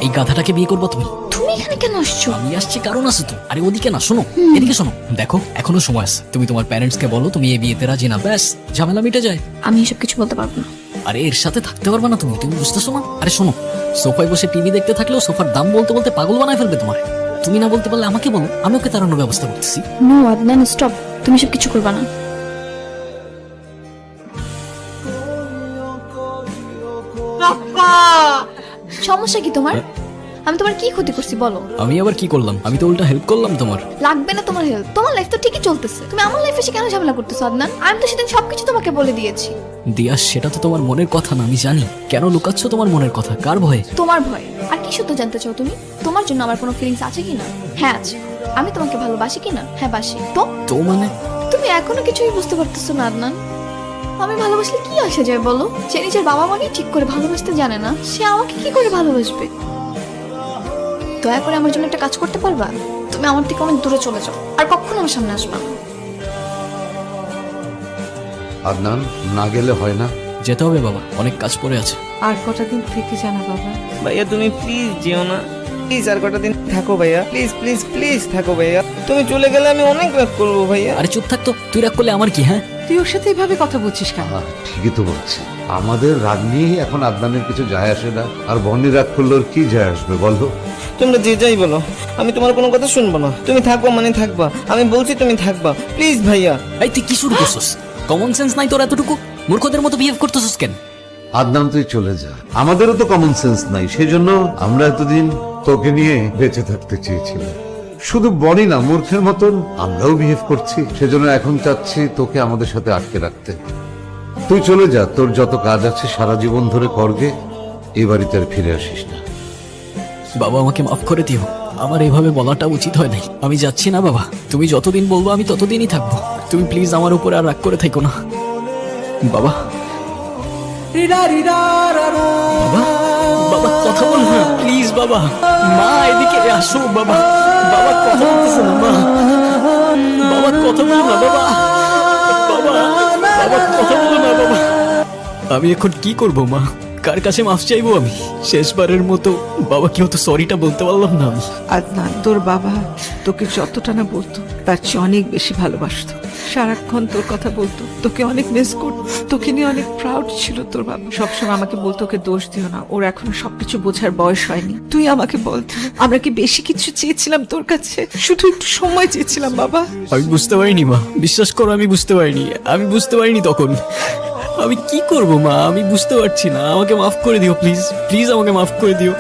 এই গাধাটাকে বিয়ে করবো তুমি? তুমি এখানে কেন আসছো? আমি আসছি কারণ আছে তো। আরে ওদিকে না, শোনো এদিকে শোনো। দেখো এখনো সময় আছে, তুমি তোমার প্যারেন্টস কে বলো তুমি এই বিয়েতে রাজি না, ব্যাস ঝামেলা মিটে যায়। আমি এসব কিছু বলতে পারবো না। আরে এর সাথে থাকতে পারবে না তুমি, তুমি বুঝতেছো না? আরে শোনো, সোফায় বসে টিভি দেখতে থাকলেও সোফার দাম বলতে বলতে পাগল বানায় ফেলবে তোমার। তুমি না বলতে পারলে আমাকে বলো, আমি ওকে তাড়ানোর ব্যবস্থা করতেছি। No Adnan, stop. তুমি সব কিছু করবা না। সমস্যা কি তোমার? আমি তোমার কি ক্ষতি করছি বলো? আমি আবার কি করলাম? আমি তো উল্টা হেল্প করলাম তোমার। লাগবে না তোমার হেল্প, তোমার লাইফ তো ঠিকই চলতেছে। তুমি আমার লাইফে এসে কেন ঝামেলা করতেছো আদনান? আমি তো সেদিন সবকিছু তোমাকে বলে দিয়েছি। দিয়া, সেটা তো তোমার মনের কথা না, আমি জানি। কেন লুকাচ্ছ তোমার মনের কথা? কার ভয়ে? তোমার ভয়। আর কি সত্য জানতে চাও তুমি? তোমার জন্য আমার কোনো ফিলিংস আছে কিনা? হ্যাঁ আছে। আমি তোমাকে ভালোবাসি কিনা? হ্যাঁ বাসি। তো মানে তুমি এখনো কিছুই বুঝতে পারতেছো না আদনান। আমি ভালোবাসলে কি আসে যায় বলো? যে নিজের বাবা মাকে ঠিক করে ভালোবাসতে জানে না, সে আমাকে কি করে ভালোবাসবে? দয়া করে আমার জন্য একটা কাজ করতে পারবা? তুমি আমার থেকে অনেক দূরে চলে যাও, আর কখনো আমার সামনে আসবা না। আদনান, না গেলে হয় না। যেতে হবে বাবা, অনেক কাজ পড়ে আছে। আর কটা দিন থেকে জানা বাবা। ভাইয়া তুমি প্লিজ যেও না, প্লিজ আর কটা দিন থাকো ভাইয়া, প্লিজ প্লিজ প্লিজ থাকো ভাইয়া। তুমি চলে গেলে আমি অনেক রাগ করবো ভাইয়া। আরে চুপ থাকতো, তুই রাগ করলে আমার কি? হ্যাঁ তুই ওর সাথে এইভাবে কথা বলছিস কেন? ঠিকই তো বলছি, আমাদের রাগ নিয়েই এখন আদনানের কিছু যায় আসে না। আর বন্নি রাগ করলে ওর কি যায় আসবে বলো? তোমরা যে যাই বলো, আমি তোমার কোনো কথা শুনবো না। তুমি থাকবা মানে থাকবা, আমি বলছি তুমি থাকবা, প্লিজ ভাইয়া। এই তুই কি শুরু করছিস? কমন সেন্স নাই তোর এতটুকু? মূর্খদের মতো বিহেভ করতেছিস কেন? আদনান তুই চলে যা, আমাদেরও তো কমন সেন্স নাই। সেজন্য আমরা এতদিন তোকে নিয়ে বেঁচে থাকতে চেয়েছিলাম। শুধু বনি না, মূর্খের মতন আমরাও বিহেভ করছি। সেজন্য এখন চাচ্ছি তোকে আমাদের সাথে আটকে রাখতে। তুই চলে যা, তোর যত কাজ আছে সারা জীবন ধরে করগে, এ বাড়িতে আর ফিরে আসিস না। বাবা আমাকে মাফ করে দিও, আমার এভাবে বলাটা উচিত হয় নাই। আমি যাচ্ছি না বাবা, তুমি যতদিন বলবো আমি ততদিনই থাকবো। তুমি প্লিজ আমার উপরে আর রাগ করে থেকো না বাবা। বাবা, বাবা কথা বল না প্লিজ বাবা। মা এদিকে আসো বাবা। বাবা কথা বলতেছে না মা। বাবা কথা বলো না বাবা। বাবা, বাবা কথা বলো না বাবা। আমি এখন কি করব মা? কার কাছে মাফ চাইবো আমি? শেষবারের মতো বাবা কি হতো সরিটা বলতে পারলাম না আমি। আদনান, তোর বাবা তোকে যতটা না বলতো তার চেয়ে অনেক বেশি ভালোবাসতো। সারাক্ষণ তোর কথা বলতো, তোকে অনেক মিস করতো, তোকে নিয়ে অনেক প্রাউড ছিল তোর বাবা। সবসময় আমাকে বলতো ওকে দোষ দিও না, ওর এখনো সবকিছু বোঝার বয়স হয়নি। তুই আমাকে বলতো, আমরা কি বেশি কিছু চেয়েছিলাম তোর কাছে? শুধু একটু সময় চেয়েছিলাম বাবা। আমি বুঝতে পারিনি মা, বিশ্বাস করো আমি বুঝতে পারিনি। আমি বুঝতে পারিনি তখন। আমি কি করব মা? আমি বুঝতে পারছি না। আমাকে মাফ করে দিও প্লিজ, প্লিজ আমাকে মাফ করে দিও।